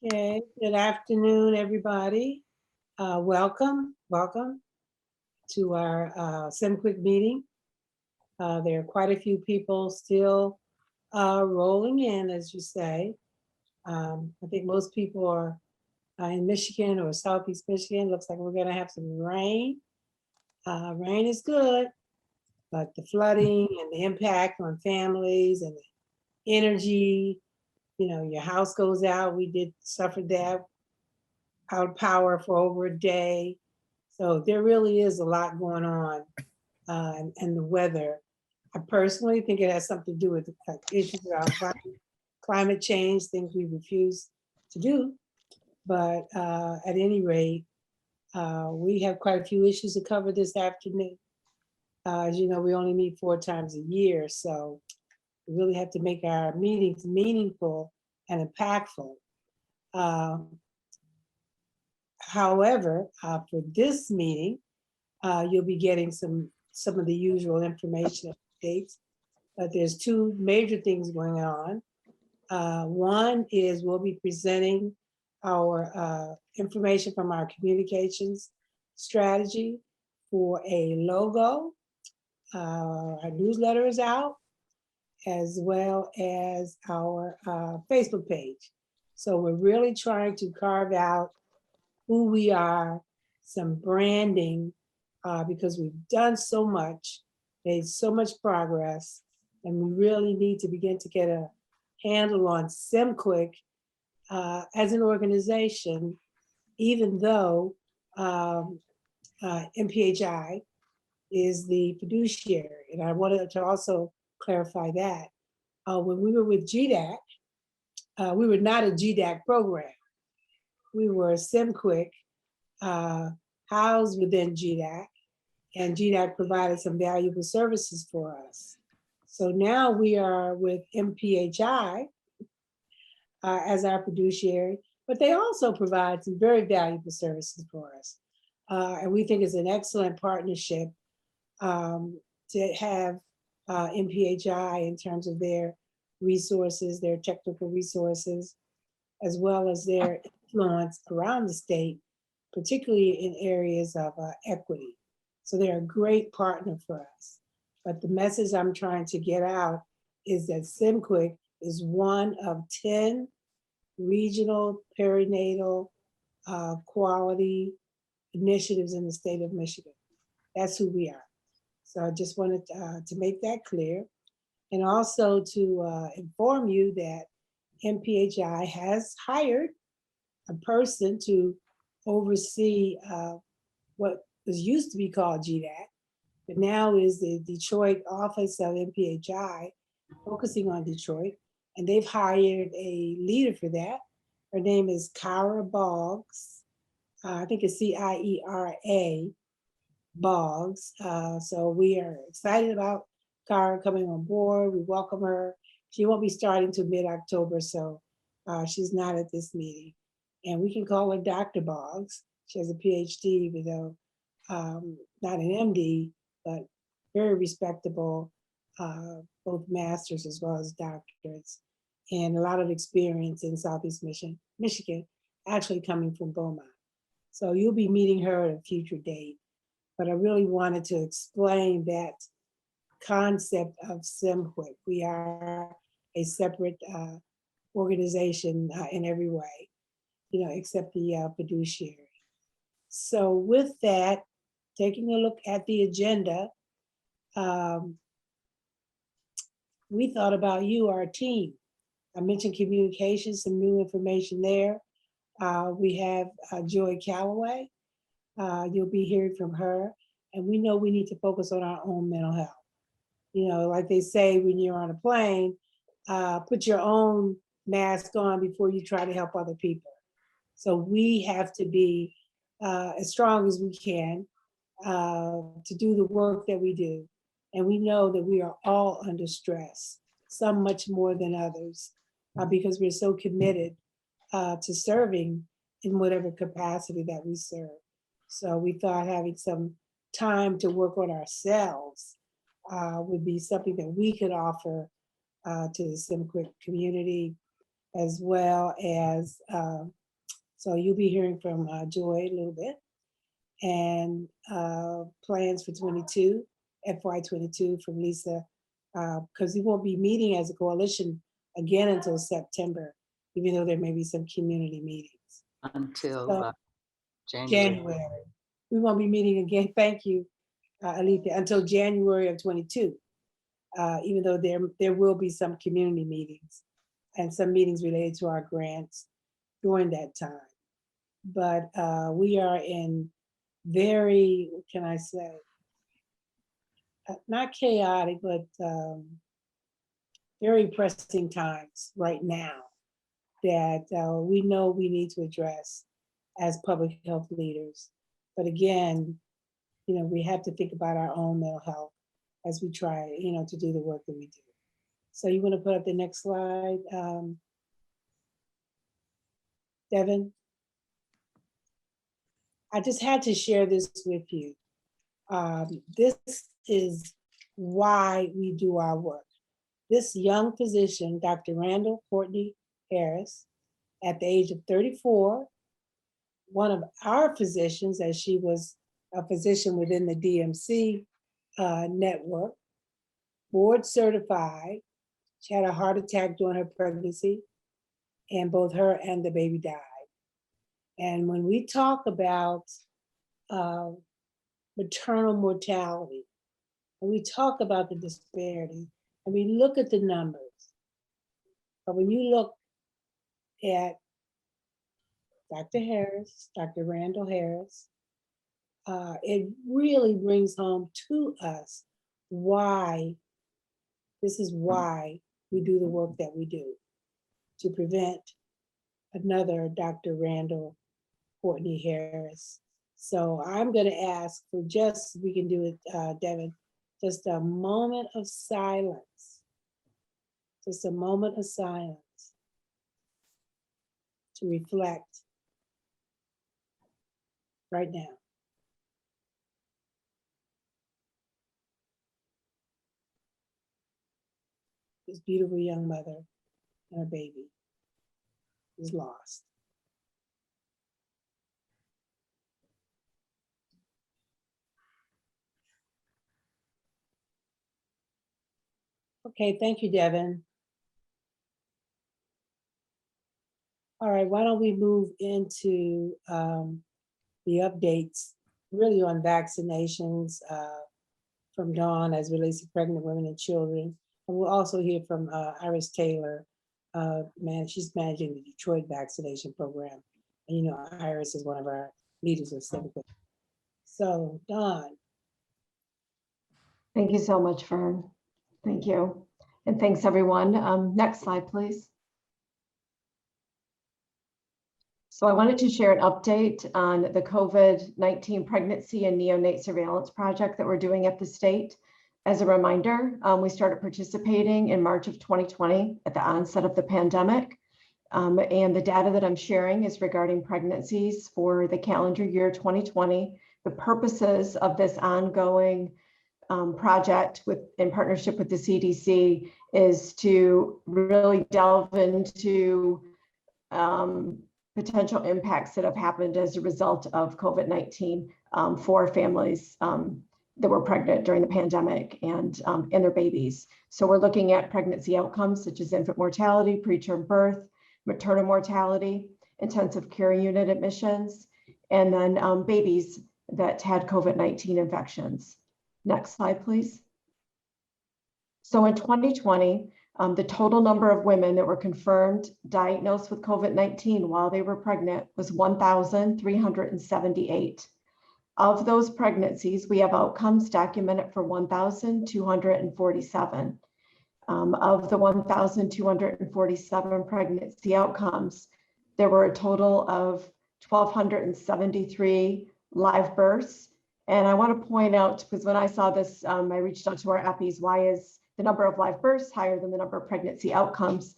Okay, good afternoon, everybody. Welcome to our SEMPQIC meeting. There are quite a few people still rolling in, as you say. I think most people are in Michigan or Southeast Michigan. Looks like we're going to have some rain. Rain is good, but the flooding and the impact on families and the energy, your house goes out. We did suffer that, out of power for over a day. So there really is a lot going on, and the weather. I personally think it has something to do with issues around climate change, things we refuse to do. But at any rate, we have quite a few issues to cover this afternoon. As you know, we only meet 4 times a year, so we really have to make our meetings meaningful and impactful. However, for this meeting, you'll be getting some of the usual information updates. But there's 2 major things going on. One is we'll be presenting our information from our communications strategy for a logo. Our newsletter is out, as well as our Facebook page. So we're really trying to carve out who we are, some branding, because we've done so much, made so much progress, and we really need to begin to get a handle on SEMPQIC as an organization, even though MPHI is the fiduciary. And I wanted to also clarify that. When we were with GDAC, we were not a GDAC program. We were SEMPQIC, housed within GDAC, and GDAC provided some valuable services for us. So now we are with MPHI as our fiduciary, but they also provide some very valuable services for us. And we think it's an excellent partnership to have MPHI in terms of their resources, their technical resources, as well as their influence around the state, particularly in areas of equity. So they're a great partner for us. But the message I'm trying to get out is that SEMPQIC is one of 10 regional perinatal quality initiatives in the state of Michigan. That's who we are. So I just wanted to make that clear. And also to inform you that MPHI has hired a person to oversee what was used to be called GDAC, but now is the Detroit office of MPHI, focusing on Detroit. And they've hired a leader for that. Her name is Kyra Boggs. I think it's Ciera Boggs. So we are excited about Kyra coming on board. We welcome her. She won't be starting till mid-October, so she's not at this meeting. And we can call her Dr. Boggs. She has a PhD, even though not an MD, but very respectable, both masters as well as doctorates, and a lot of experience in Southeast Michigan, actually coming from Beaumont. So you'll be meeting her at a future date. But I really wanted to explain that concept of SEMPQIC. We are a separate organization in every way, except the fiduciary. So with that, taking a look at the agenda, we thought about you, our team. I mentioned communications, some new information there. We have Joy Calloway. You'll be hearing from her. And we know we need to focus on our own mental health. Like they say when you're on a plane, put your own mask on before you try to help other people. So we have to be as strong as we can to do the work that we do. And we know that we are all under stress, some much more than others, because we're so committed to serving in whatever capacity that we serve. So we thought having some time to work on ourselves would be something that we could offer to the SEMPQIC community, as well as, so you'll be hearing from Joy a little bit, and plans for 22, FY22 from Lisa, because we won't be meeting as a coalition again until September, even though there may be some community meetings. Until So, January. We won't be meeting again, thank you, Alethea, until January of 22, even though there will be some community meetings and some meetings related to our grants during that time. But we are in very, what can I say, not chaotic, but very pressing times right now that we know we need to address as public health leaders. But again, you know, we have to think about our own mental health as we try, you know, to do the work that we do. So you want to put up the next slide, Devin? I just had to share this with you. This is why we do our work. This young physician, Dr. Randall Courtney Harris, at the age of 34, one of our physicians, as she was a physician within the DMC network, board certified. She had a heart attack during her pregnancy, and both her and the baby died. And when we talk about maternal mortality, and we talk about the disparity, and we look at the numbers, but when you look at Dr. Harris, Dr. Randall Harris, it really brings home to us why, this is why we do the work that we do, to prevent another Dr. Randall Courtney Harris. So I'm gonna ask for just, we can do it, Devin, just a moment of silence. Just a moment of silence to reflect right now. This beautiful young mother and her baby is lost. Okay, thank you, Devin. All right, why don't we move into the updates really on vaccinations from Dawn as relates to pregnant women and children. And we'll also hear from Iris Taylor. She's managing the Detroit vaccination program. And you know, Iris is one of our leaders of SEMPQIC. So Dawn. Thank you so much, Fern. Thank you. And thanks everyone. Next slide, please. So I wanted to share an update on the COVID-19 pregnancy and neonate surveillance project that we're doing at the state. As a reminder, we started participating in March of 2020 at the onset of the pandemic. And the data that I'm sharing is regarding pregnancies for the calendar year 2020. The purposes of this ongoing project in partnership with the CDC is to really delve into potential impacts that have happened as a result of COVID-19 for families that were pregnant during the pandemic and their babies. So we're looking at pregnancy outcomes such as infant mortality, preterm birth, maternal mortality, intensive care unit admissions, and then babies that had COVID-19 infections. Next slide, please. So in 2020, the total number of women that were confirmed diagnosed with COVID-19 while they were pregnant was 1,378. Of those pregnancies, we have outcomes documented for 1,247. Of the 1,247 pregnancy outcomes, there were a total of 1,273 live births. And I want to point out, because when I saw this, I reached out to our EPIs, why is the number of live births higher than the number of pregnancy outcomes?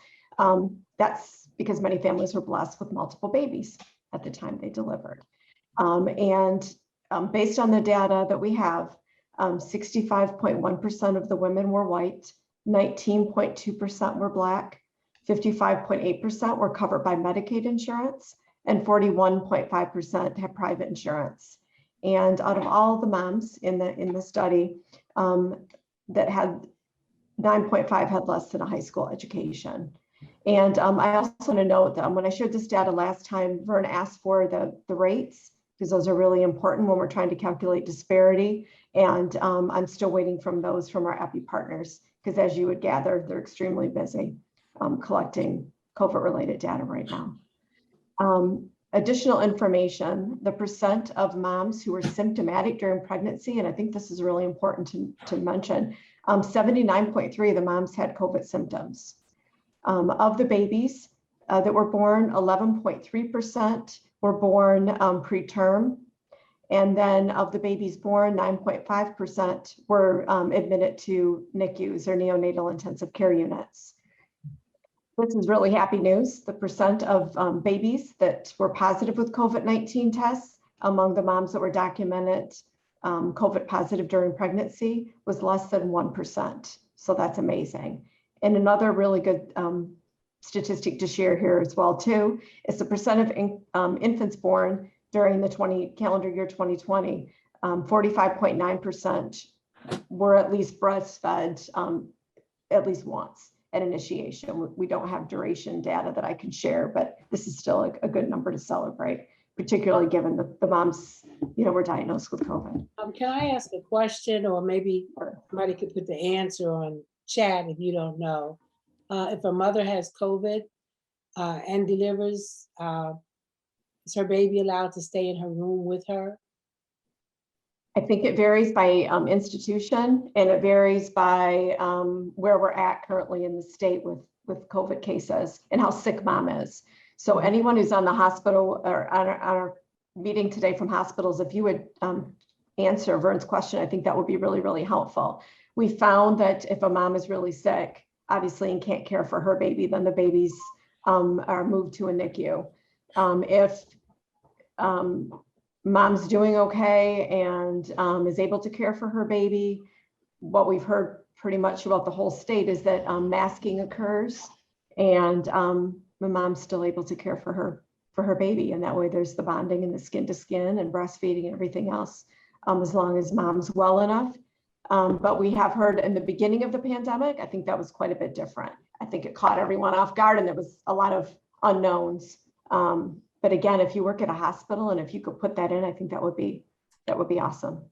That's because many families were blessed with multiple babies at the time they delivered. Based on the data that we have, 65.1% of the women were white, 19.2% were Black, 55.8% were covered by Medicaid insurance, and 41.5% have private insurance. And out of all the moms in the study, that had 9.5 had less than a high school education. And I also want to note that when I shared this data last time, Vern asked for the rates, because those are really important when we're trying to calculate disparity. And I'm still waiting from those from our EPI partners, because as you would gather, they're extremely busy collecting COVID-related data right now. Additional information, the percent of moms who were symptomatic during pregnancy, and I think this is really important to mention, 79.3 of the moms had COVID symptoms. Of the babies that were born, 11.3% were born preterm. And then of the babies born, 9.5% were admitted to NICUs or neonatal intensive care units. This is really happy news. The percent of babies that were positive with COVID-19 tests among the moms that were documented COVID positive during pregnancy was less than 1%. So that's amazing. And another really good statistic to share here as well too is the percent of infants born during the calendar year 2020. 45.9% were at least breastfed at least once at initiation. We don't have duration data that I can share, but this is still a good number to celebrate, particularly given the moms, were diagnosed with COVID. Can I ask a question, or maybe somebody could put the answer on chat if you don't know? If a mother has COVID and delivers, is her baby allowed to stay in her room with her? I think it varies by institution, and it varies by where we're at currently in the state with COVID cases and how sick mom is. So anyone who's on the hospital or on our meeting today from hospitals, if you would answer Vern's question, I think that would be really, really helpful. We found that if a mom is really sick, obviously, and can't care for her baby, then the babies are moved to a NICU. If mom's doing okay and is able to care for her baby, what we've heard pretty much throughout the whole state is that masking occurs, and the mom's still able to care for her baby. And that way there's the bonding and the skin to skin and breastfeeding and everything else, as long as mom's well enough. But we have heard in the beginning of the pandemic, I think that was quite a bit different. I think it caught everyone off guard and there was a lot of unknowns. But again, if you work at a hospital and if you could put that in, I think that would be awesome.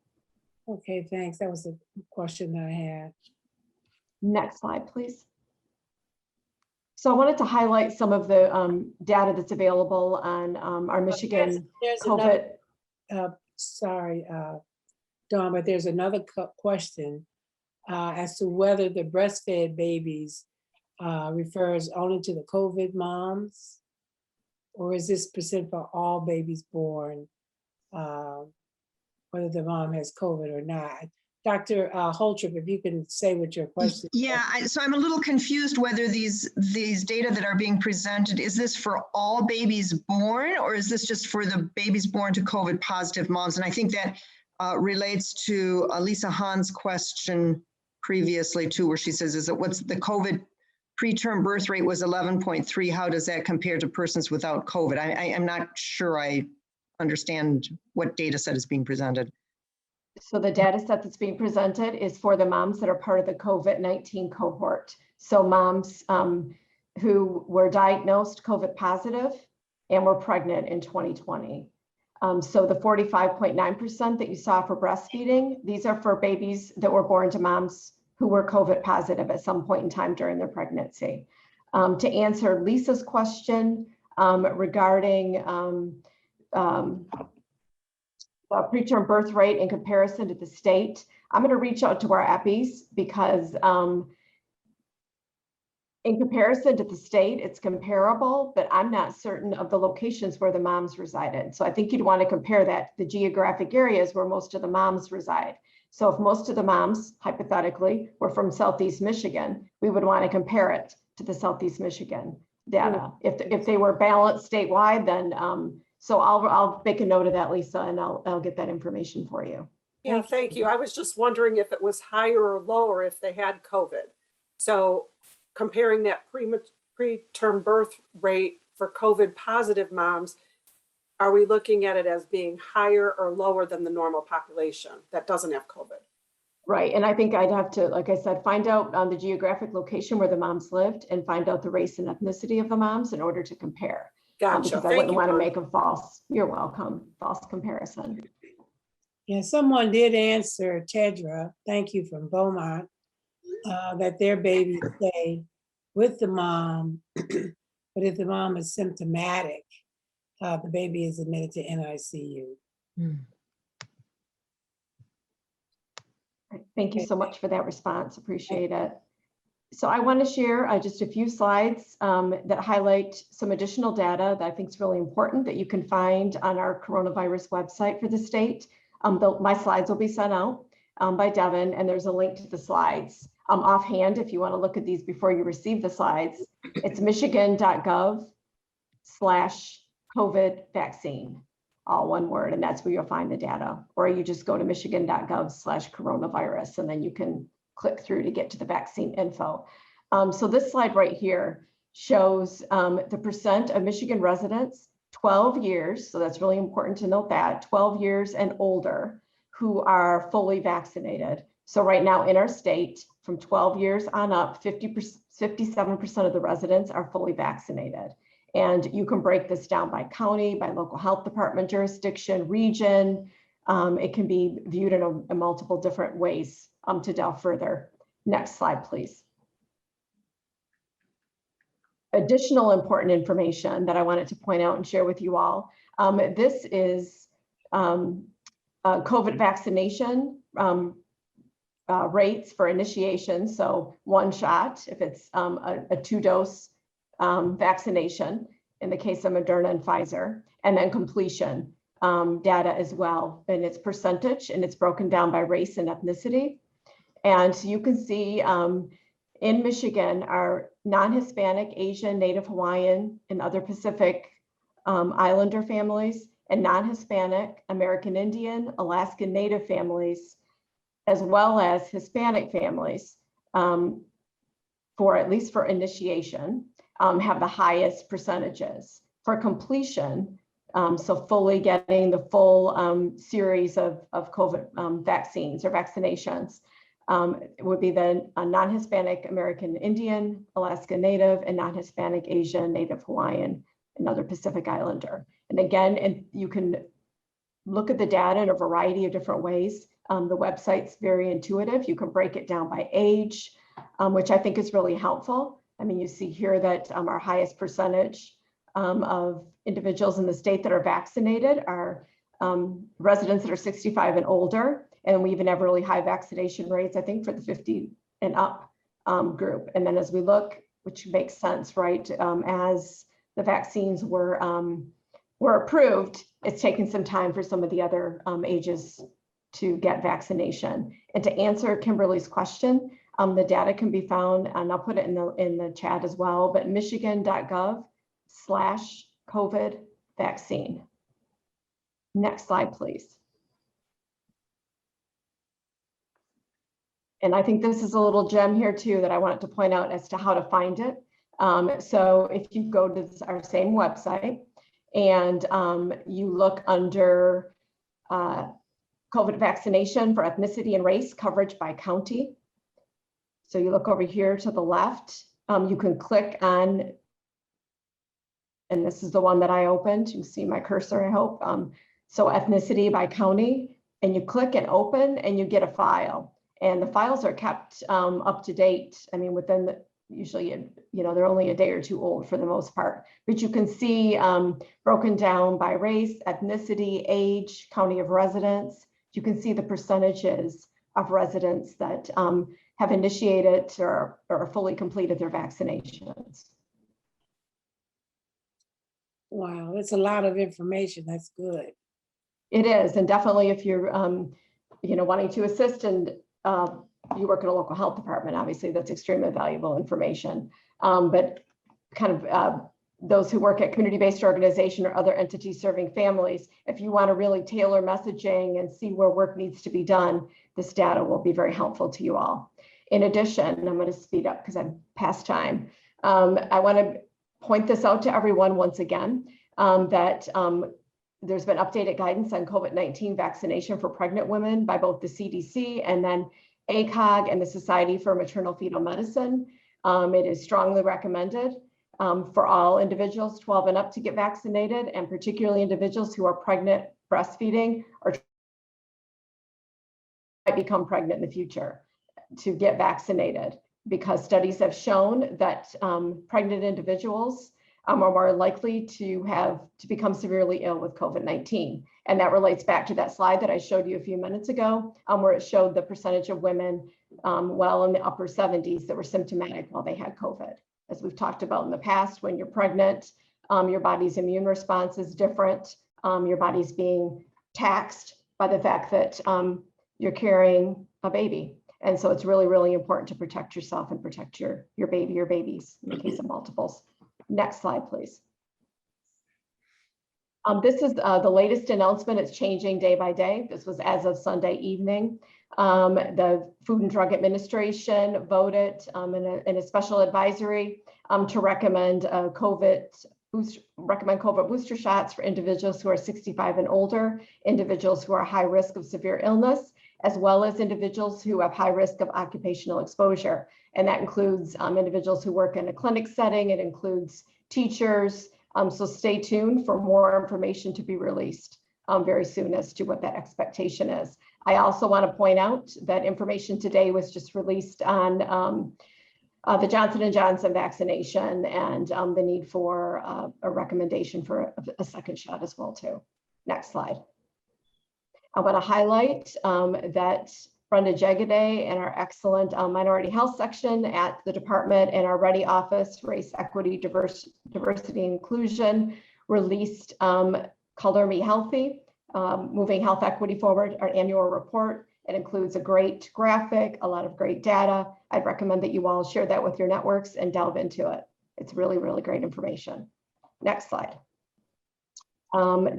Okay, thanks. That was a question that I had. Next slide, please. So I wanted to highlight some of the data that's available on our Michigan There's COVID. another, sorry, Dawn, but there's another question as to whether the breastfed babies refers only to the COVID moms, or is this percent for all babies born, whether the mom has COVID or not? Dr. Holtrip, if you can say what your question is. Yeah, so I'm a little confused whether these data that are being presented, is this for all babies born, or is this just for the babies born to COVID positive moms? And I think that relates to Lisa Hahn's question previously too, where she says, is it what's the COVID preterm birth rate was 11.3. How does that compare to persons without COVID? I am not sure I understand what data set is being presented. So the data set that's being presented is for the moms that are part of the COVID-19 cohort. So moms who were diagnosed COVID positive and were pregnant in 2020. So the 45.9% that you saw for breastfeeding, these are for babies that were born to moms who were COVID positive at some point in time during their pregnancy. To answer Lisa's question regarding preterm birth rate in comparison to the state, I'm going to reach out to our EPIs because in comparison to the state, it's comparable, but I'm not certain of the locations where the moms resided. So I think you'd want to compare that to the geographic areas where most of the moms reside. So if most of the moms, hypothetically, were from Southeast Michigan, we would want to compare it to the Southeast Michigan data. If they were balanced statewide, then so I'll make a note of that, Lisa, and I'll get that information for you. Yeah, thank you. I was just wondering if it was higher or lower if they had COVID. So comparing that preterm birth rate for COVID positive moms, are we looking at it as being higher or lower than the normal population that doesn't have COVID? Right, and I think I'd have to, like I said, find out on the geographic location where the moms lived and find out the race and ethnicity of the moms in order to compare. Gotcha. Because I Thank wouldn't you, want to Bonnie. make a false, you're welcome, false comparison. Yeah, someone did answer, Tedra, thank you, from Beaumont, that their babies stay with the mom, but if the mom is symptomatic, the baby is admitted to NICU. Thank you so much for that response. Appreciate it. So I want to share just a few slides that highlight some additional data that I think is really important that you can find on our coronavirus website for the state. My slides will be sent out by Devin, and there's a link to the slides. Offhand, if you want to look at these before you receive the slides, it's michigan.gov/COVID vaccine, all one word, and that's where you'll find the data. Or you just go to michigan.gov/coronavirus, and then you can click through to get to the vaccine info. So this slide right here shows the percent of Michigan residents 12 years, so that's really important to note that, 12 years and older, who are fully vaccinated. So right now in our state, from 12 years on up, 57% of the residents are fully vaccinated. And you can break this down by county, by local health department, jurisdiction, region. It can be viewed in multiple different ways to delve further. Next slide, please. Additional important information that I wanted to point out and share with you all. This is COVID vaccination rates for initiation. So one shot, if it's a 2-dose vaccination, in the case of Moderna and Pfizer, and then completion data as well. And its percentage, and it's broken down by race and ethnicity. And you can see in Michigan, our non-Hispanic, Asian, Native Hawaiian, and other Pacific Islander families, and non-Hispanic, American Indian, Alaskan Native families, as well as Hispanic families, for at least for initiation, have the highest percentages. For completion, so fully getting the full series of COVID vaccines or vaccinations, it would be the non-Hispanic American Indian, Alaska Native, and non-Hispanic Asian, Native Hawaiian, and other Pacific Islander. And again, you can look at the data in a variety of different ways. The website's very intuitive. You can break it down by age, which I think is really helpful. I mean, you see here that our highest percentage of individuals in the state that are vaccinated are residents that are 65 and older. And we even have really high vaccination rates, I think, for the 50 and up group. And then as we look, which makes sense, right? As the vaccines were approved, it's taken some time for some of the other ages to get vaccination. And to answer Kimberly's question, the data can be found, and I'll put it in the chat as well, but michigan.gov/COVID vaccine. Next slide, please. And I think this is a little gem here too that I wanted to point out as to how to find it. So if you go to our same website and you look under COVID vaccination for ethnicity and race coverage by county. So you look over here to the left, you can click on, and this is the one that I opened. You can see my cursor, I hope. So ethnicity by county, and you click and open and you get a file. And the files are kept up to date. I mean, within the, usually, you know, they're only a day or two old for the most part, but you can see broken down by race, ethnicity, age, county of residence. You can see the percentages of residents that have initiated or fully completed their vaccinations. Wow, that's a lot of information. That's good. It is, and definitely if you're, you know, wanting to assist and you work in a local health department, obviously that's extremely valuable information. But kind of those who work at community-based organization or other entities serving families, if you want to really tailor messaging and see where work needs to be done, this data will be very helpful to you all. In addition, I'm going to speed up because I'm past time. I want to point this out to everyone once again, that there's been updated guidance on COVID-19 vaccination for pregnant women by both the CDC and then ACOG and the Society for Maternal Fetal Medicine. It is strongly recommended for all individuals 12 and up to get vaccinated, and particularly individuals who are pregnant, breastfeeding, or might become pregnant in the future to get vaccinated, because studies have shown that pregnant individuals are more likely to become severely ill with COVID-19. And that relates back to that slide that I showed you a few minutes ago, where it showed the percentage of women well in the upper 70s that were symptomatic while they had COVID. As we've talked about in the past, when you're pregnant, your body's immune response is different. Your body's being taxed by the fact that you're carrying a baby. And so it's really, really important to protect yourself and protect your baby or babies in the case of multiples. Next slide, please. This is the latest announcement. It's changing day by day. This was as of Sunday evening. The Food and Drug Administration voted in a special advisory to recommend COVID booster shots for individuals who are 65 and older, individuals who are high risk of severe illness, as well as individuals who have high risk of occupational exposure. And that includes individuals who work in a clinic setting. It includes teachers. So stay tuned for more information to be released very soon as to what that expectation is. I also want to point out that information today was just released on the Johnson & Johnson vaccination and the need for a recommendation for a second shot as well too. Next slide. I want to highlight that Brenda Jagaday and our excellent minority health section at the department and our Ready Office, Race, Equity, Diversity, Inclusion released Color Me Healthy, Moving Health Equity Forward, our annual report. It includes a great graphic, a lot of great data. I'd recommend that you all share that with your networks and delve into it. It's really, really great information. Next slide.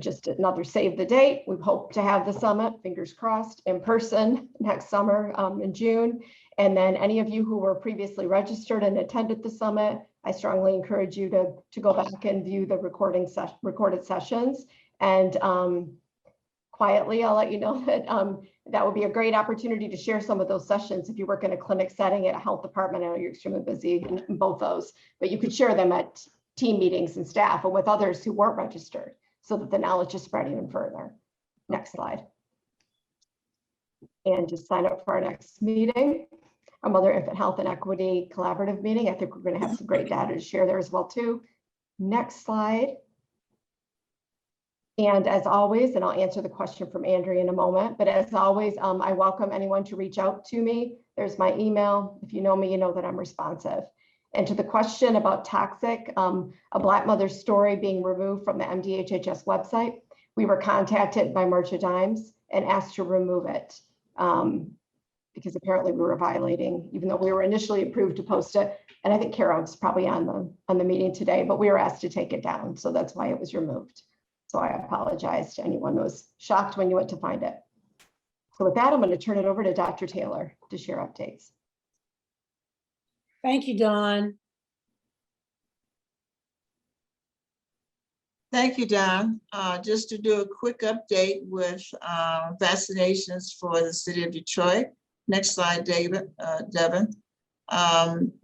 Just another save the date. We hope to have the summit, fingers crossed, in person next summer in June. And then any of you who were previously registered and attended the summit, I strongly encourage you to go back and view the recorded sessions. And quietly, I'll let you know that that would be a great opportunity to share some of those sessions if you work in a clinic setting at a health department. I know you're extremely busy in both those, but you could share them at team meetings and staff and with others who weren't registered, so that the knowledge is spread even further. Next slide. And just sign up for our next meeting, our Mother Infant Health and Equity Collaborative meeting. I think we're going to have some great data to share there as well too. Next slide. And as always, and I'll answer the question from Andrea in a moment, but as always, I welcome anyone to reach out to me. There's my email. If you know me, you know that I'm responsive. And to the question about toxic, a Black mother's story being removed from the MDHHS website, we were contacted by Marcia Dimes and asked to remove it because apparently we were violating, even though we were initially approved to post it. And I think Carol's probably on the meeting today, but we were asked to take it down. So that's why it was removed. So I apologize to anyone who was shocked when you went to find it. So with that, I'm going to turn it over to Dr. Taylor to share updates. Thank you, Dawn. Thank you, Don. Just to do a quick update with vaccinations for the city of Detroit. Next slide, Devin.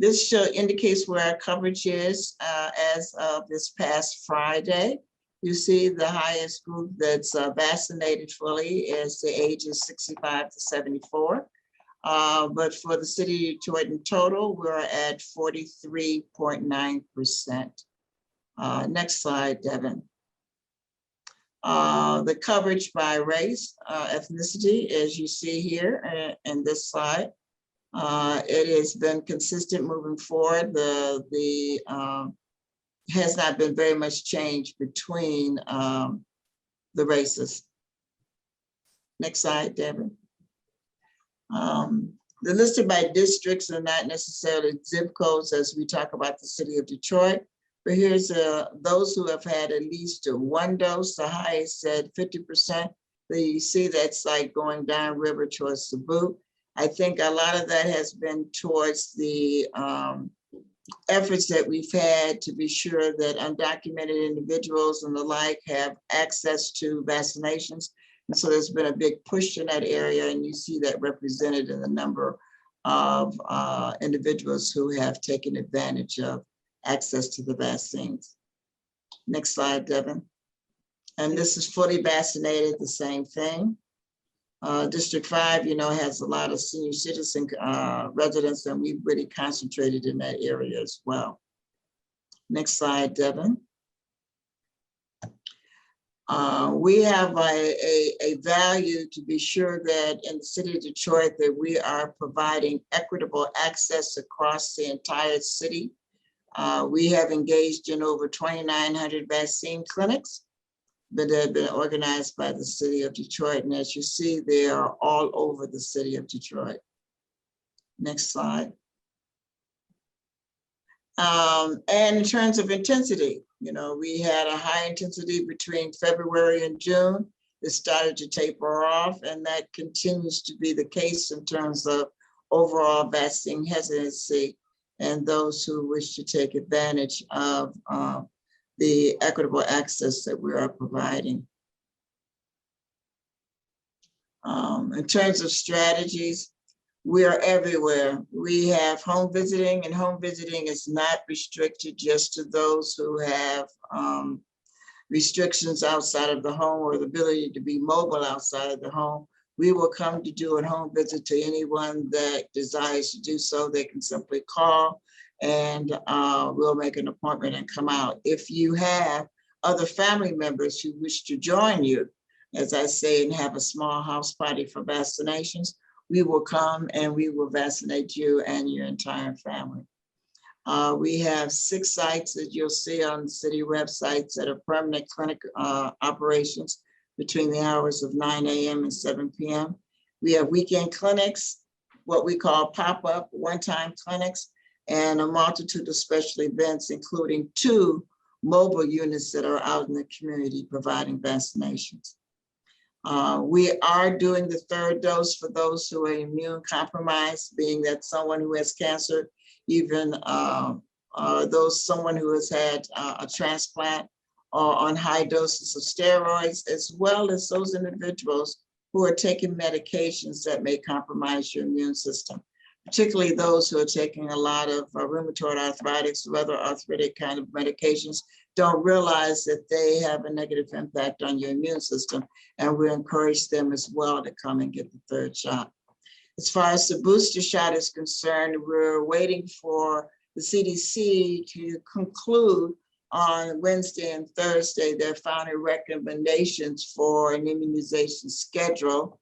This indicates where our coverage is as of this past Friday. You see the highest group that's vaccinated fully is the ages 65 to 74. But for the city of Detroit in total, we're at 43.9%. Next slide, Devin. The coverage by race, ethnicity, as you see here in this slide, it has been consistent moving forward. Has not been very much change between the races. Next slide, Devin. The listed by districts are not necessarily zip codes as we talk about the city of Detroit, but here's those who have had at least one dose, the highest said 50%. You see that's like going downriver towards the boot. I think a lot of that has been towards the efforts that we've had to be sure that undocumented individuals and the like have access to vaccinations. And so there's been a big push in that area, and you see that represented in the number of individuals who have taken advantage of access to the vaccines. Next slide, Devin. And this is fully vaccinated, the same thing. District 5, has a lot of senior citizen residents, and we've really concentrated in that area as well. Next slide, Devin. We have a value to be sure that in the city of Detroit that we are providing equitable access across the entire city. We have engaged in over 2,900 vaccine clinics that have been organized by the city of Detroit. And as you see, they are all over the city of Detroit. Next slide. And in terms of intensity, we had a high intensity between February and June. It started to taper off, and that continues to be the case in terms of overall vaccine hesitancy and those who wish to take advantage of the equitable access that we are providing. In terms of strategies, we are everywhere. We have home visiting, and home visiting is not restricted just to those who have restrictions outside of the home or the ability to be mobile outside of the home. We will come to do a home visit to anyone that desires to do so. They can simply call, and we'll make an appointment and come out. If you have other family members who wish to join you, as I say, and have a small house party for vaccinations, we will come and we will vaccinate you and your entire family. We have 6 sites that you'll see on the city websites that are permanent clinic operations between the hours of 9 a.m. and 7 p.m. We have weekend clinics, what we call pop-up one-time clinics, and a multitude of special events, including 2 mobile units that are out in the community providing vaccinations. We are doing the 3rd dose for those who are immune compromised, being that someone who has cancer, even someone who has had a transplant or on high doses of steroids, as well as those individuals who are taking medications that may compromise your immune system, particularly those who are taking a lot of rheumatoid arthritis or other arthritic kind of medications, don't realize that they have a negative impact on your immune system. And we encourage them as well to come and get the 3rd shot. As far as the booster shot is concerned, we're waiting for the CDC to conclude on Wednesday and Thursday their final recommendations for an immunization schedule.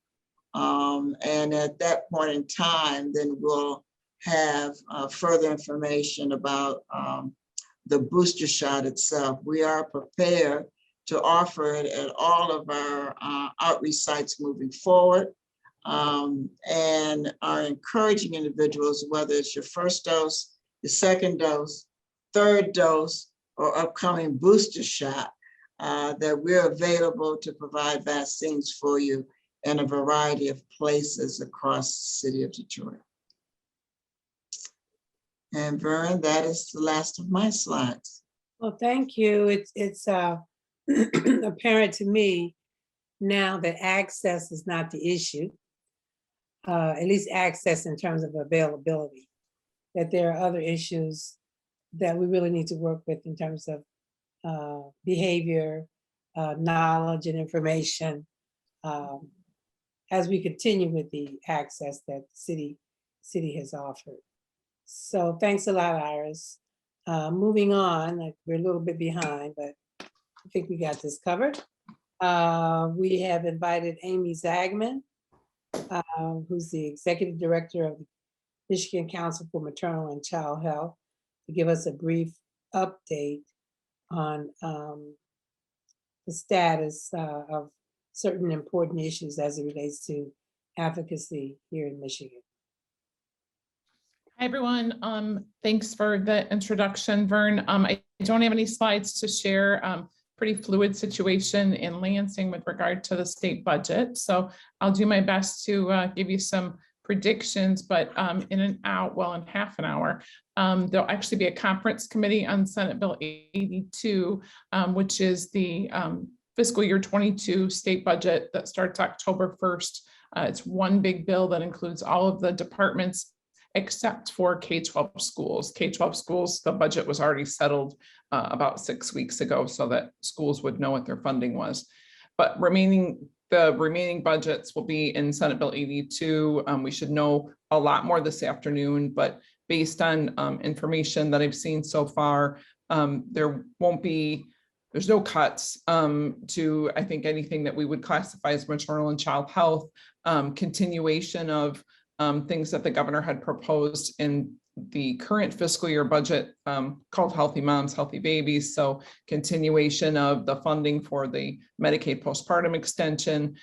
And at that point in time, then we'll have further information about the booster shot itself. We are prepared to offer it at all of our outreach sites moving forward, and are encouraging individuals, whether it's your 1st dose, your 2nd dose, 3rd dose, or upcoming booster shot, that we're available to provide vaccines for you in a variety of places across the city of Detroit. And Vern, that is the last of my slides. Well, thank you. It's apparent to me now that access is not the issue, at least access in terms of availability, that there are other issues that we really need to work with in terms of behavior, knowledge, and information as we continue with the access that the city has offered. So thanks a lot, Iris. Moving on, we're a little bit behind, but I think we got this covered. We have invited Amy Zagman, who's the Executive Director of the Michigan Council for Maternal and Child Health, to give us a brief update on the status of certain important issues as it relates to advocacy here in Michigan. Hi, everyone. Thanks for the introduction, Vern. I don't have any slides to share. Pretty fluid situation in Lansing with regard to the state budget. So I'll do my best to give you some predictions, but in half an hour. There'll actually be a conference committee on Senate Bill 82, which is the fiscal year 22 state budget that starts October 1st. It's one big bill that includes all of the departments except for K-12 schools. K-12 schools, the budget was already settled about 6 weeks ago so that schools would know what their funding was. But the remaining budgets will be in Senate Bill 82. We should know a lot more this afternoon, but based on information that I've seen so far, there's no cuts to, I think, anything that we would classify as maternal and child health, continuation of things that the governor had proposed in the current fiscal year budget called Healthy Moms, Healthy Babies. So continuation of the funding for the Medicaid postpartum extension.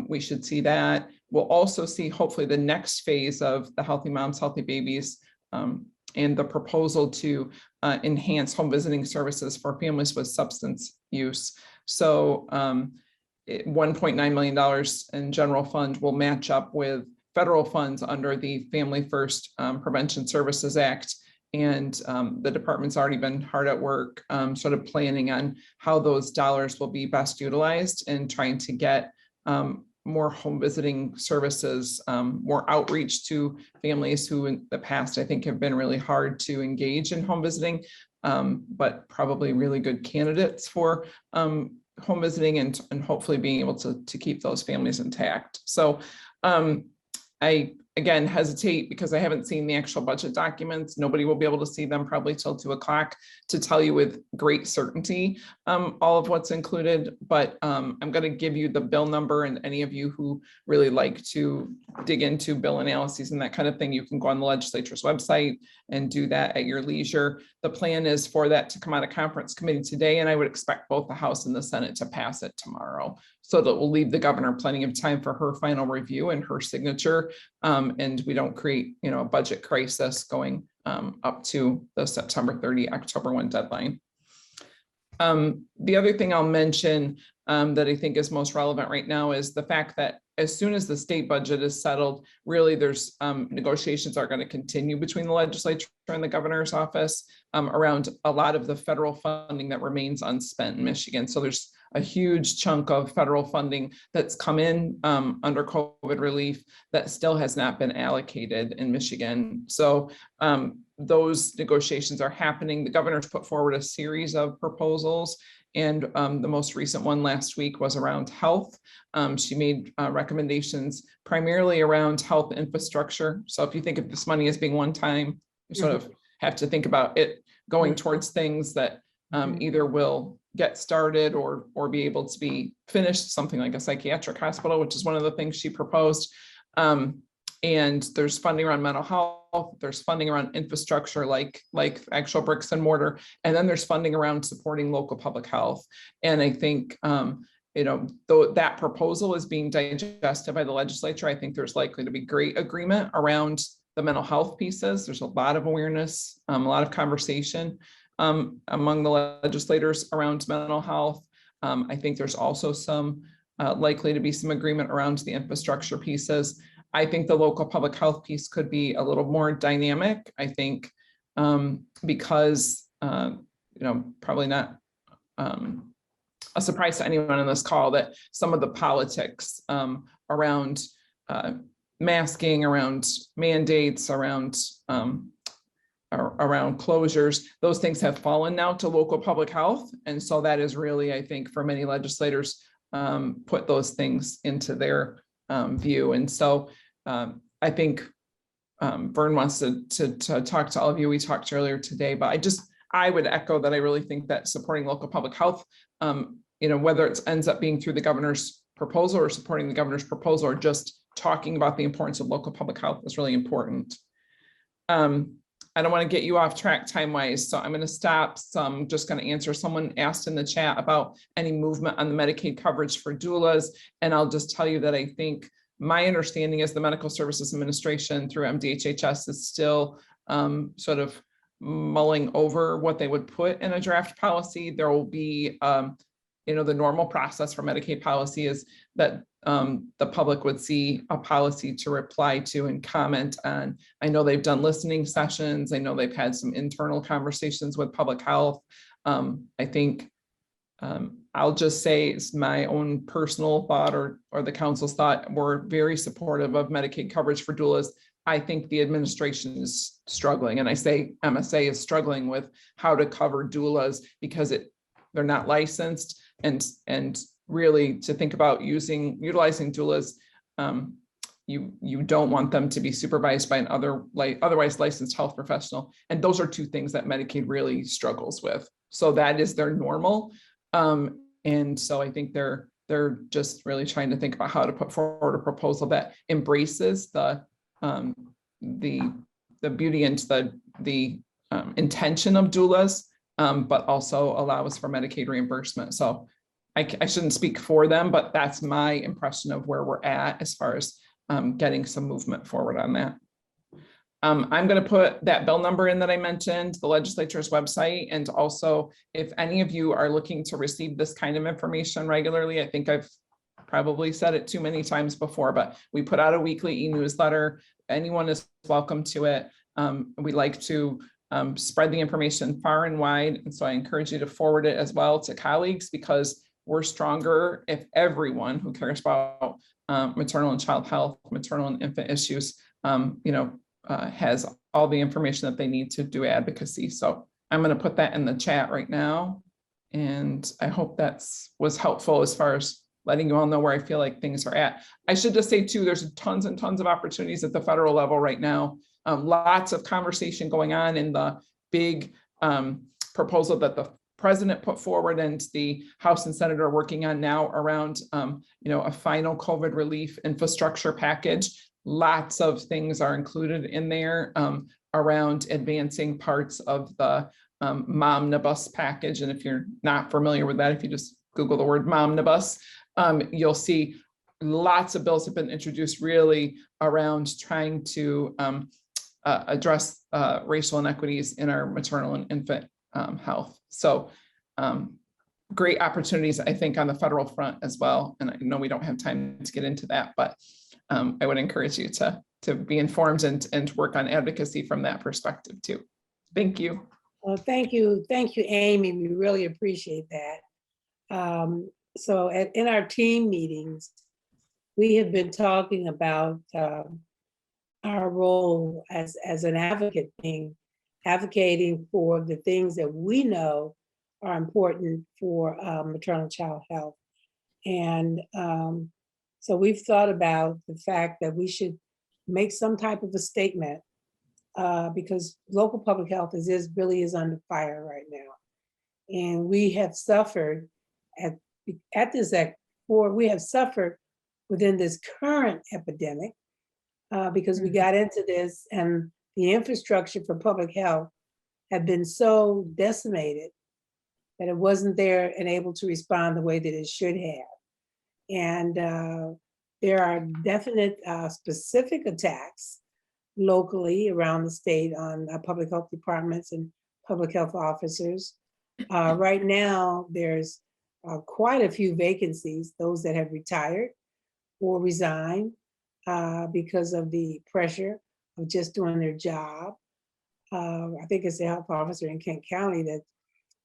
We should see that. We'll also see hopefully the next phase of the Healthy Moms, Healthy Babies and the proposal to enhance home visiting services for families with substance use. So $1.9 million in general fund will match up with federal funds under the Family First Prevention Services Act. And the department's already been hard at work sort of planning on how those dollars will be best utilized and trying to get more home visiting services, more outreach to families who in the past, I think, have been really hard to engage in home visiting, but probably really good candidates for home visiting and hopefully being able to keep those families intact. So I, again, hesitate because I haven't seen the actual budget documents. Nobody will be able to see them probably till 2 o'clock to tell you with great certainty all of what's included. But I'm going to give you the bill number, and any of you who really like to dig into bill analyses and that kind of thing, you can go on the legislature's website and do that at your leisure. The plan is for that to come out of conference committee today, and I would expect both the House and the Senate to pass it tomorrow. So that will leave the governor plenty of time for her final review and her signature, and we don't create, a budget crisis going up to the September 30, October 1 deadline. The other thing I'll mention that I think is most relevant right now is the fact that as soon as the state budget is settled, really there's negotiations are going to continue between the legislature and the governor's office around a lot of the federal funding that remains unspent in Michigan. So there's a huge chunk of federal funding that's come in under COVID relief that still has not been allocated in Michigan. So those negotiations are happening. The governor's put forward a series of proposals, and the most recent one last week was around health. She made recommendations primarily around health infrastructure. So if you think of this money as being one time, you sort of have to think about it going towards things that either will get started or be able to be finished, something like a psychiatric hospital, which is one of the things she proposed. And there's funding around mental health, there's funding around infrastructure like actual bricks and mortar, and then there's funding around supporting local public health. And I think though that proposal is being digested by the legislature, I think there's likely to be great agreement around the mental health pieces. There's a lot of awareness, a lot of conversation among the legislators around mental health. I think there's also some likely to be some agreement around the infrastructure pieces. I think the local public health piece could be a little more dynamic. I think because, probably not a surprise to anyone on this call that some of the politics around masking, around mandates, around closures, those things have fallen now to local public health. And so that is really, I think, for many legislators, put those things into their view. And so I think Vern wants to talk to all of you. We talked earlier today, but I would echo that I really think that supporting local public health, whether it ends up being through the governor's proposal or supporting the governor's proposal or just talking about the importance of local public health is really important. I don't want to get you off track time-wise, so I'm going to stop. So I'm just going to answer. Someone asked in the chat about any movement on the Medicaid coverage for doulas, and I'll just tell you that I think my understanding is the Medical Services Administration through MDHHS is still sort of mulling over what they would put in a draft policy. There will be, the normal process for Medicaid policy is that the public would see a policy to reply to and comment on. I know they've done listening sessions. I know they've had some internal conversations with public health. I think I'll just say it's my own personal thought or the council's thought. We're very supportive of Medicaid coverage for doulas. I think the administration is struggling, and I say MSA is struggling with how to cover doulas because they're not licensed, and really to think about utilizing doulas, you don't want them to be supervised by an otherwise licensed health professional, and those are two things that Medicaid really struggles with. So that is their normal, and so I think they're just really trying to think about how to put forward a proposal that embraces the beauty and the intention of doulas, but also allows for Medicaid reimbursement. So I shouldn't speak for them, but that's my impression of where we're at as far as getting some movement forward on that. I'm going to put that bill number in that I mentioned, the legislature's website, and also if any of you are looking to receive this kind of information regularly, I think I've probably said it too many times before, but we put out a weekly e-newsletter. Anyone is welcome to it. We like to spread the information far and wide, and so I encourage you to forward it as well to colleagues, because we're stronger if everyone who cares about maternal and child health, maternal and infant issues, has all the information that they need to do advocacy. So I'm going to put that in the chat right now, and I hope that was helpful as far as letting you all know where I feel like things are at. I should just say too, there's tons and tons of opportunities at the federal level right now. Lots of conversation going on in the big proposal that the president put forward and the House and Senate are working on now around a final COVID relief infrastructure package. Lots of things are included in there around advancing parts of the Momnibus package. And if you're not familiar with that, if you just Google the word Momnibus, you'll see lots of bills have been introduced really around trying to address racial inequities in our maternal and infant health. So great opportunities, I think, on the federal front as well. And I know we don't have time to get into that, but I would encourage you to be informed and work on advocacy from that perspective too. Thank you. Well, thank you, Amy. We really appreciate that. So in our team meetings, we have been talking about our role as an advocate, advocating for the things that we know are important for maternal child health. And so we've thought about the fact that we should make some type of a statement because local public health really is under fire right now. And we have suffered we have suffered within this current epidemic because we got into this and the infrastructure for public health had been so decimated that it wasn't there and able to respond the way that it should have. And there are definite specific attacks locally around the state on public health departments and public health officers. Right now, there's quite a few vacancies, those that have retired or resigned because of the pressure of just doing their job. I think it's the health officer in Kent County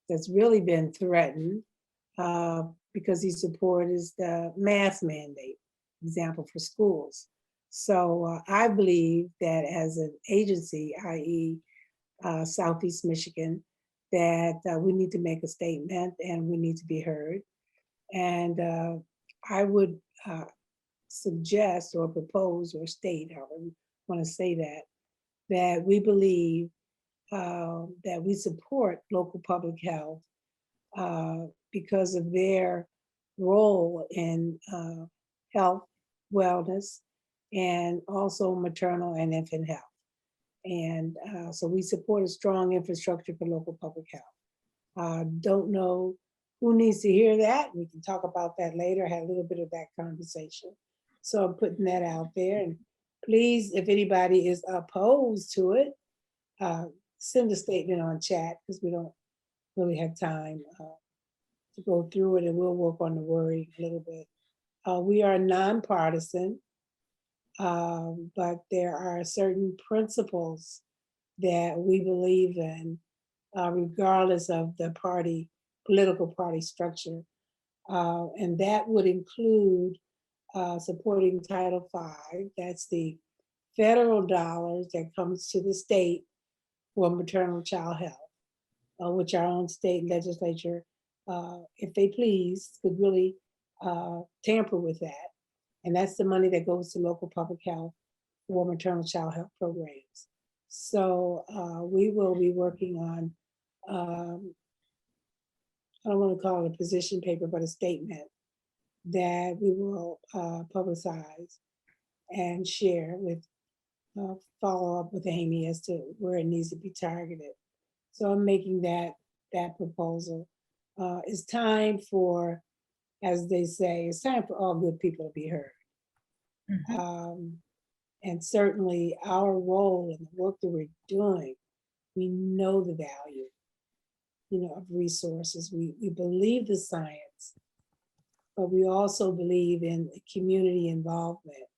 that's really been threatened because he supports the mask mandate, example for schools. So I believe that as an agency, i.e. Southeast Michigan, that we need to make a statement and we need to be heard. And I would suggest or propose or state, however you want to say that we believe that we support local public health because of their role in health, wellness, and also maternal and infant health. And so we support a strong infrastructure for local public health. Don't know who needs to hear that. We can talk about that later, have a little bit of that conversation. So I'm putting that out there. And please, if anybody is opposed to it, send a statement on chat because we don't really have time to go through it, and we'll work on the wording a little bit. We are nonpartisan, but there are certain principles that we believe in, regardless of the political party structure. And that would include supporting Title V. That's the federal dollars that comes to the state for maternal child health, which our own state legislature, if they please, could really tamper with that. And that's the money that goes to local public health for maternal child health programs. So we will be working on, I don't want to call it a position paper, but a statement that we will publicize and share with, follow up with Amy as to where it needs to be targeted. So I'm making that proposal. It's time for, as they say, it's time for all good people to be heard. And certainly our role in the work that we're doing, we know the value, of resources. We believe the science, but we also believe in community involvement.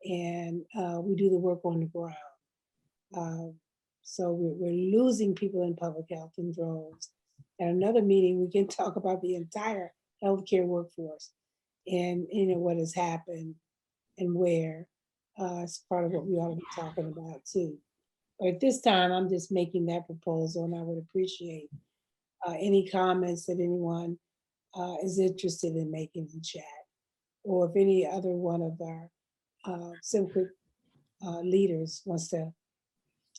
And we do the work on the ground. So we're losing people in public health in droves. At another meeting, we can talk about the entire healthcare workforce and what has happened and where. It's part of what we ought to be talking about too. But at this time, I'm just making that proposal, and I would appreciate any comments that anyone is interested in making in chat, or if any other one of our SEMPQIC leaders wants to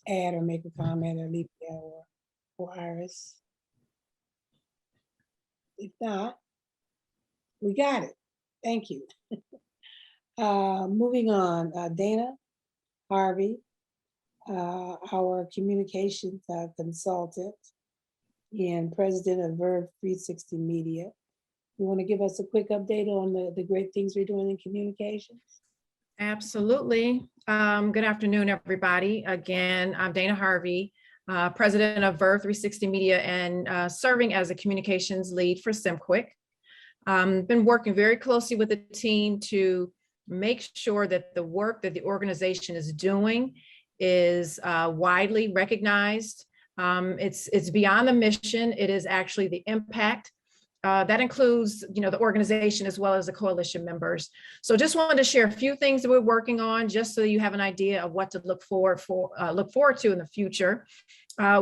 add or make a comment, or leave it, or Iris. If not, we got it. Thank you. Moving on, Dana Harvey, our communications consultant and president of Verve 360 Media. You want to give us a quick update on the great things we're doing in communications? Absolutely. Good afternoon, everybody. Again, I'm Dana Harvey, president of Verve 360 Media, and serving as a communications lead for SEMPQIC. Been working very closely with the team to make sure that the work that the organization is doing is widely recognized. It's beyond the mission. It is actually the impact. That includes, the organization as well as the coalition members. So just wanted to share a few things that we're working on, just so you have an idea of what to look forward to in the future.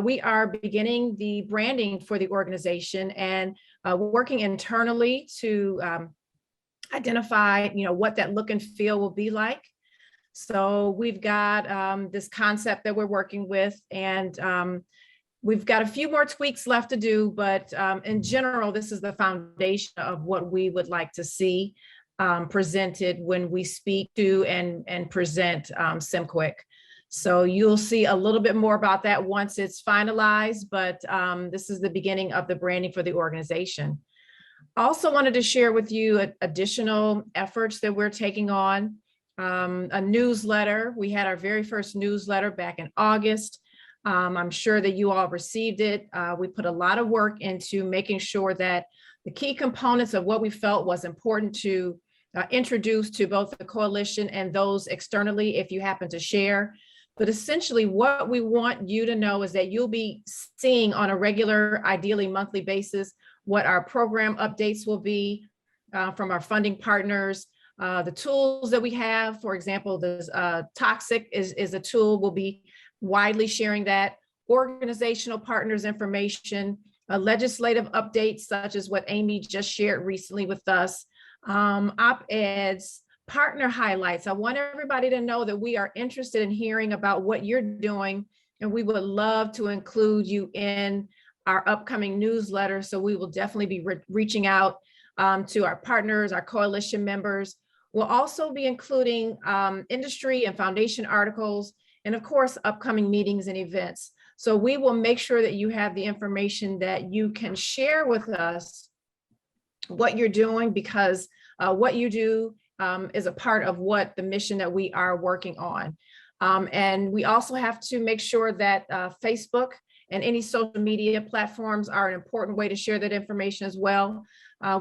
We are beginning the branding for the organization and working internally to identify, what that look and feel will be like. So we've got this concept that we're working with, and we've got a few more tweaks left to do, but in general, this is the foundation of what we would like to see presented when we speak to and present SEMPQIC. So you'll see a little bit more about that once it's finalized, but this is the beginning of the branding for the organization. Also wanted to share with you additional efforts that we're taking on. A newsletter. We had our very first newsletter back in August. I'm sure that you all received it. We put a lot of work into making sure that the key components of what we felt was important to introduce to both the coalition and those externally, if you happen to share. But essentially what we want you to know is that you'll be seeing on a regular, ideally monthly basis, what our program updates will be from our funding partners. The tools that we have, for example, this Toxic is a tool. We'll be widely sharing that. Organizational partners information, legislative updates such as what Amy just shared recently with us, op-eds, partner highlights. I want everybody to know that we are interested in hearing about what you're doing, and we would love to include you in our upcoming newsletter. So we will definitely be reaching out to our partners, our coalition members. We'll also be including industry and foundation articles, and of course, upcoming meetings and events. So we will make sure that you have the information that you can share with us what you're doing, because what you do is a part of what the mission that we are working on. And we also have to make sure that Facebook and any social media platforms are an important way to share that information as well.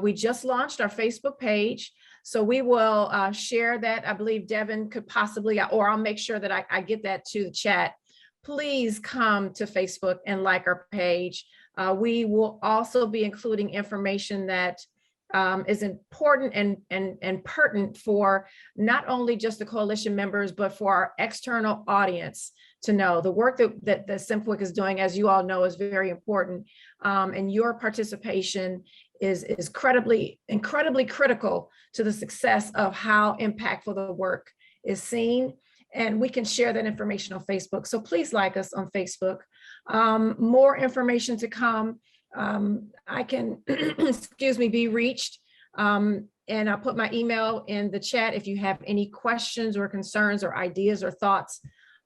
We just launched our Facebook page, so we will share that. I believe Devin could possibly, or I'll make sure that I get that to the chat. Please come to Facebook and like our page. We will also be including information that is important and pertinent for not only just the coalition members, but for our external audience to know. The work that SEMPQIC is doing, as you all know, is very important. And your participation is incredibly critical to the success of how impactful the work is seen. And we can share that information on Facebook. So please like us on Facebook. More information to come. I can, excuse me, be reached. And I'll put my email in the chat if you have any questions or concerns or ideas or thoughts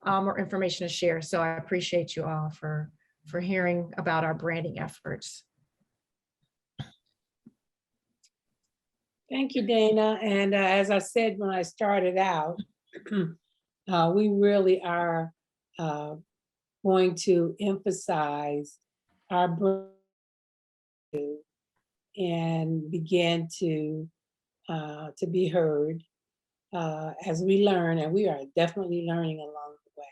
or information to share. So I appreciate you all for hearing about our branding efforts. Thank you, Dana. And as I said when I started out, we really are going to emphasize our brand and begin to be heard as we learn, and we are definitely learning along the way.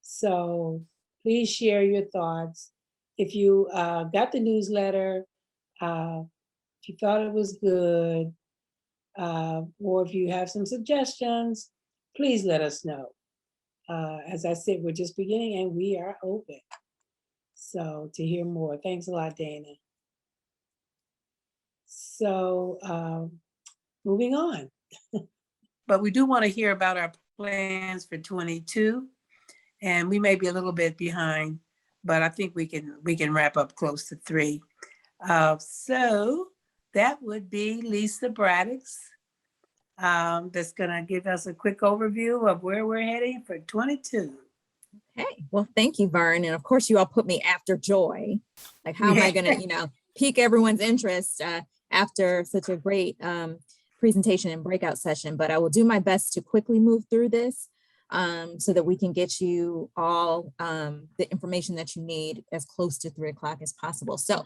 So please share your thoughts. If you got the newsletter, if you thought it was good, or if you have some suggestions, please let us know. As I said, we're just beginning and we are open. So to hear more, thanks a lot, Dana. So moving on. But we do want to hear about our plans for 22, and we may be a little bit behind, but I think we can wrap up close to 3. So that would be Lisa Braddix. That's gonna give us a quick overview of where we're heading for 22. Hey, well, thank you, Vern. And of course, you all put me after Joy. Like, how am I gonna, pique everyone's interest after such a great presentation and breakout session? But I will do my best to quickly move through this so that we can get you all the information that you need as close to 3 o'clock as possible. So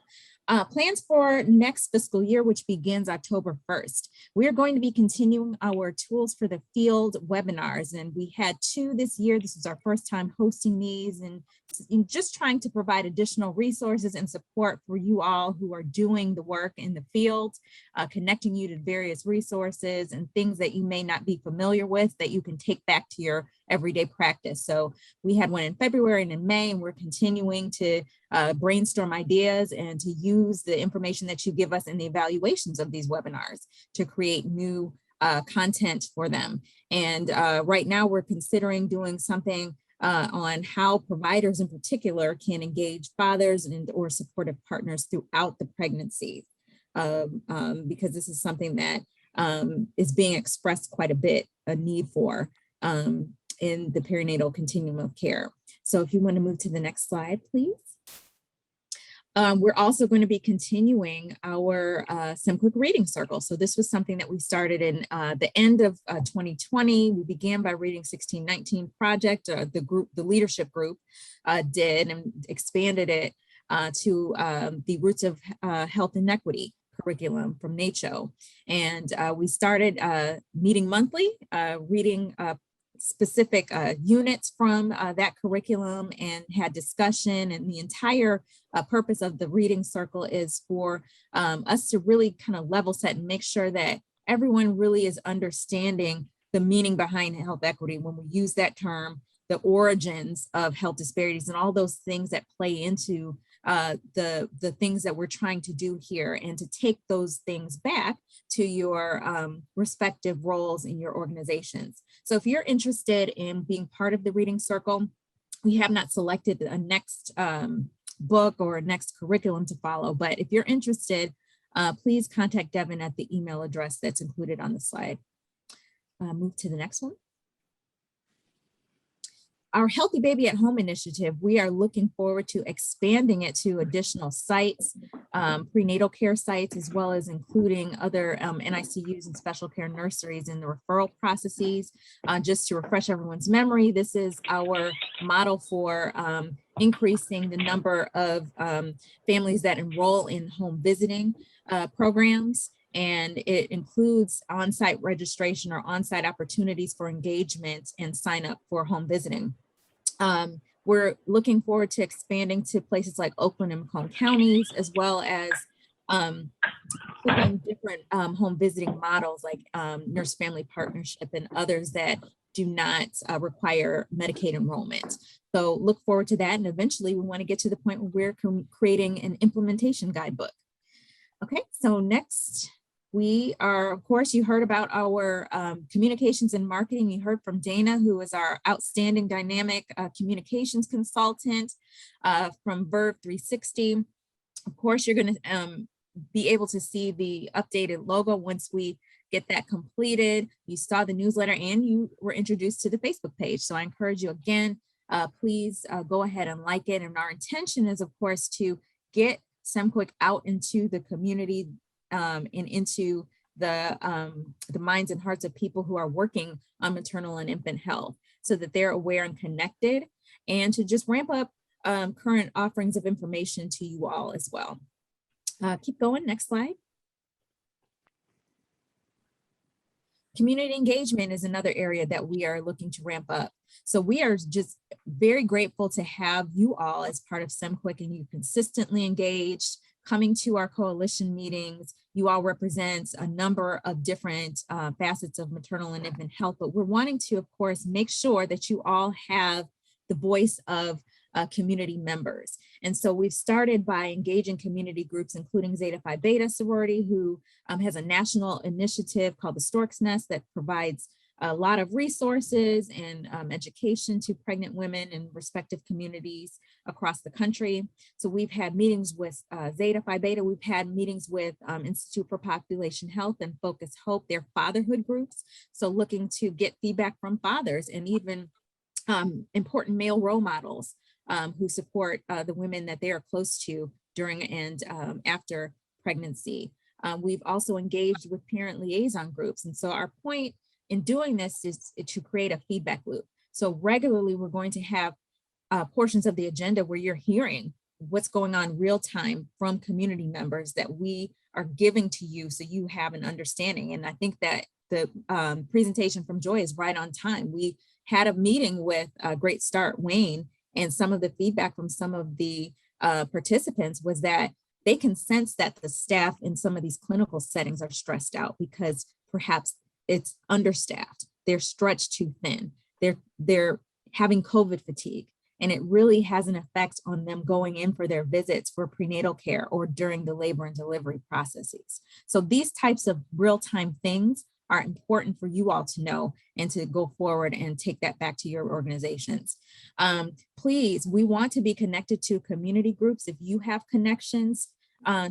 plans for next fiscal year, which begins October 1st. We are going to be continuing our Tools for the Field webinars, and we had 2 this year. This is our first time hosting these, and just trying to provide additional resources and support for you all who are doing the work in the field, connecting you to various resources and things that you may not be familiar with that you can take back to your everyday practice. So we had one in February and in May, and we're continuing to brainstorm ideas and to use the information that you give us in the evaluations of these webinars to create new content for them. And right now we're considering doing something on how providers in particular can engage fathers and or supportive partners throughout the pregnancy, because this is something that is being expressed quite a bit, a need for in the perinatal continuum of care. So if you want to move to the next slide, please. We're also going to be continuing our SEMPQIC reading circle. So this was something that we started in the end of 2020. We began by reading 1619 project. The leadership group did and expanded it to the Roots of Health Inequity curriculum from NACCHO. And we started meeting monthly, reading specific units from that curriculum and had discussion. And the entire purpose of the reading circle is for us to really kind of level set and make sure that everyone really is understanding the meaning behind health equity when we use that term, the origins of health disparities and all those things that play into the things that we're trying to do here, and to take those things back to your respective roles in your organizations. So if you're interested in being part of the reading circle, we have not selected a next book or a next curriculum to follow, but if you're interested, please contact Devin at the email address that's included on the slide. Move to the next one. Our Healthy Baby at Home initiative, we are looking forward to expanding it to additional sites, prenatal care sites, as well as including other NICUs and special care nurseries in the referral processes. Just to refresh everyone's memory, this is our model for increasing the number of families that enroll in home visiting programs. And it includes on-site registration or on-site opportunities for engagement and sign up for home visiting. We're looking forward to expanding to places like Oakland and Macomb counties, as well as different home visiting models like nurse family partnership and others that do not require Medicaid enrollment. So look forward to that. And eventually we want to get to the point where we're creating an implementation guidebook. Okay, so next we are, of course, you heard about our communications and marketing. You heard from Dana, who is our outstanding dynamic communications consultant from Verve 360. Of course, you're going to be able to see the updated logo once we get that completed. You saw the newsletter and you were introduced to the Facebook page. So I encourage you again, please go ahead and like it. And our intention is, of course, to get SEMPQIC out into the community and into the minds and hearts of people who are working on maternal and infant health so that they're aware and connected, and to just ramp up current offerings of information to you all as well. Keep going, next slide. Community engagement is another area that we are looking to ramp up. So we are just very grateful to have you all as part of SEMPQIC, and you consistently engaged, coming to our coalition meetings. You all represent a number of different facets of maternal and infant health, but we're wanting to, of course, make sure that you all have the voice of community members. And so we've started by engaging community groups, including Zeta Phi Beta sorority, who has a national initiative called the Stork's Nest that provides a lot of resources and education to pregnant women in respective communities across the country. So we've had meetings with Zeta Phi Beta. We've had meetings with Institute for Population Health and Focus Hope, their fatherhood groups. So looking to get feedback from fathers and even important male role models who support the women that they are close to during and after pregnancy. We've also engaged with parent liaison groups. And so our point in doing this is to create a feedback loop. So regularly we're going to have portions of the agenda where you're hearing what's going on real time from community members that we are giving to you so you have an understanding. And I think that the presentation from Joy is right on time. We had a meeting with Great Start Wayne, and some of the feedback from some of the participants was that they can sense that the staff in some of these clinical settings are stressed out because perhaps it's understaffed. They're stretched too thin. They're having COVID fatigue, and it really has an effect on them going in for their visits for prenatal care or during the labor and delivery processes. So these types of real-time things are important for you all to know and to go forward and take that back to your organizations. Please, we want to be connected to community groups if you have connections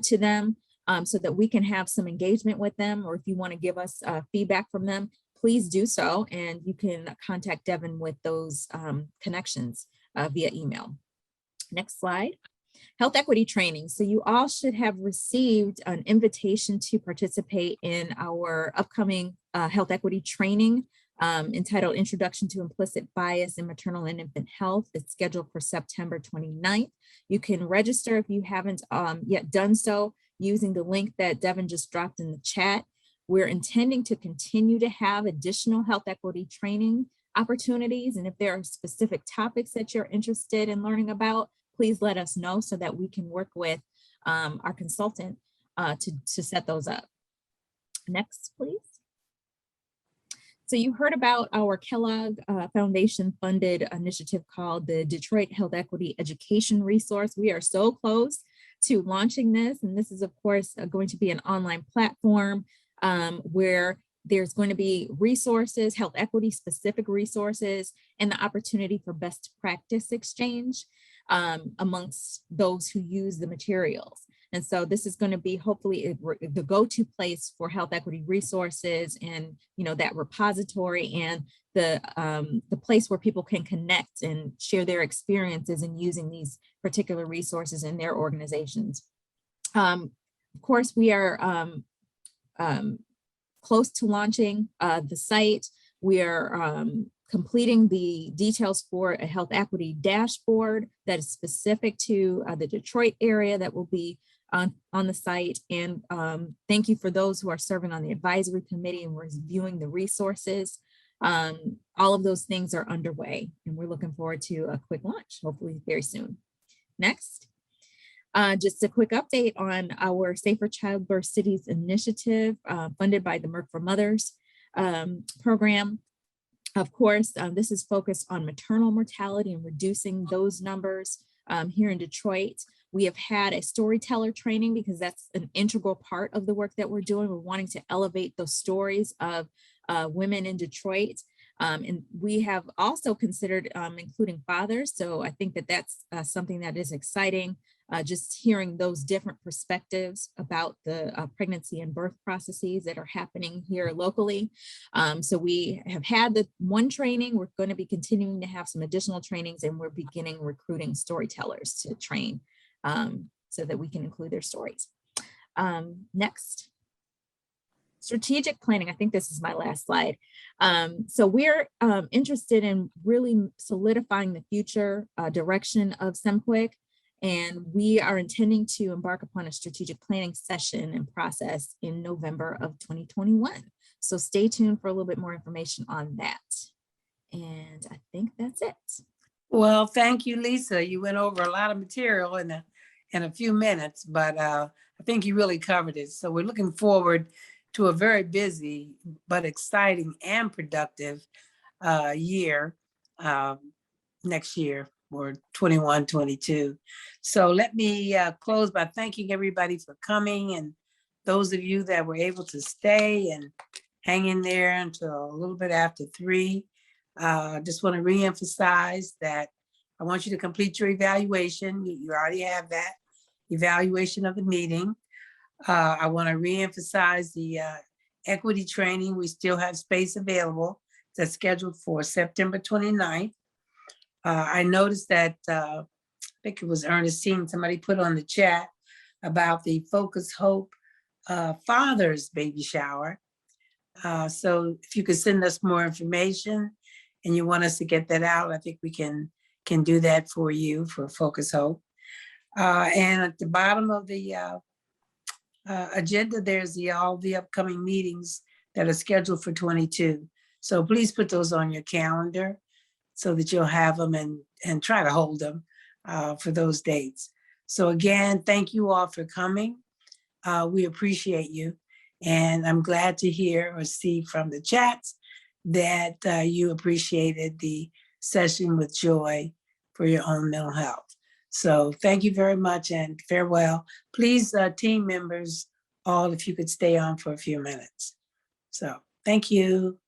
to them so that we can have some engagement with them, or if you want to give us feedback from them, please do so. And you can contact Devin with those connections via email. Next slide. Health equity training. So you all should have received an invitation to participate in our upcoming health equity training entitled Introduction to Implicit Bias in Maternal and Infant Health. It's scheduled for September 29th. You can register if you haven't yet done so using the link that Devin just dropped in the chat. We're intending to continue to have additional health equity training opportunities. And if there are specific topics that you're interested in learning about, please let us know so that we can work with our consultant to set those up. Next, please. So you heard about our Kellogg Foundation funded initiative called the Detroit Health Equity Education Resource. We are so close to launching this. And this is, of course, going to be an online platform where there's going to be resources, health equity specific resources, and the opportunity for best practice exchange amongst those who use the materials. And so this is going to be hopefully the go-to place for health equity resources and, that repository and the place where people can connect and share their experiences in using these particular resources in their organizations. Of course, we are close to launching the site. We are completing the details for a health equity dashboard that is specific to the Detroit area that will be on the site. And thank you for those who are serving on the advisory committee and reviewing the resources. All of those things are underway, and we're looking forward to a quick launch, hopefully very soon. Next. Just a quick update on our Safer Childbirth Cities initiative funded by the Merck for Mothers program. Of course, this is focused on maternal mortality and reducing those numbers here in Detroit. We have had a storyteller training because that's an integral part of the work that we're doing. We're wanting to elevate those stories of women in Detroit. And we have also considered including fathers. So I think that that's something that is exciting. Just hearing those different perspectives about the pregnancy and birth processes that are happening here locally. So we have had the one training. We're going to be continuing to have some additional trainings, and we're beginning recruiting storytellers to train so that we can include their stories. Next. Strategic planning. I think this is my last slide. So we're interested in really solidifying the future direction of SEMPQIC. And we are intending to embark upon a strategic planning session and process in November of 2021. So stay tuned for a little bit more information on that. And I think that's it. Well, thank you, Lisa. You went over a lot of material in a few minutes, but I think you really covered it. So we're looking forward to a very busy but exciting and productive year next year. Or 21, 22. So let me close by thanking everybody for coming, and those of you that were able to stay and hang in there until a little bit after 3. Just want to reemphasize that I want you to complete your evaluation. You already have that evaluation of the meeting. I want to reemphasize the equity training. We still have space available that's scheduled for September 29th. I noticed that, I think it was Ernestine, somebody put on the chat about the Focus Hope Father's baby shower. So if you could send us more information and you want us to get that out, I think we can do that for you for Focus Hope. And at the bottom of the agenda, there's all the upcoming meetings that are scheduled for 22. So please put those on your calendar so that you'll have them and try to hold them for those dates. So again, thank you all for coming. We appreciate you. And I'm glad to hear or see from the chats that you appreciated the session with Joy for your own mental health. So thank you very much and farewell. Please, team members, all, if you could stay on for a few minutes. So thank you.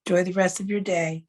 Enjoy the rest of your day.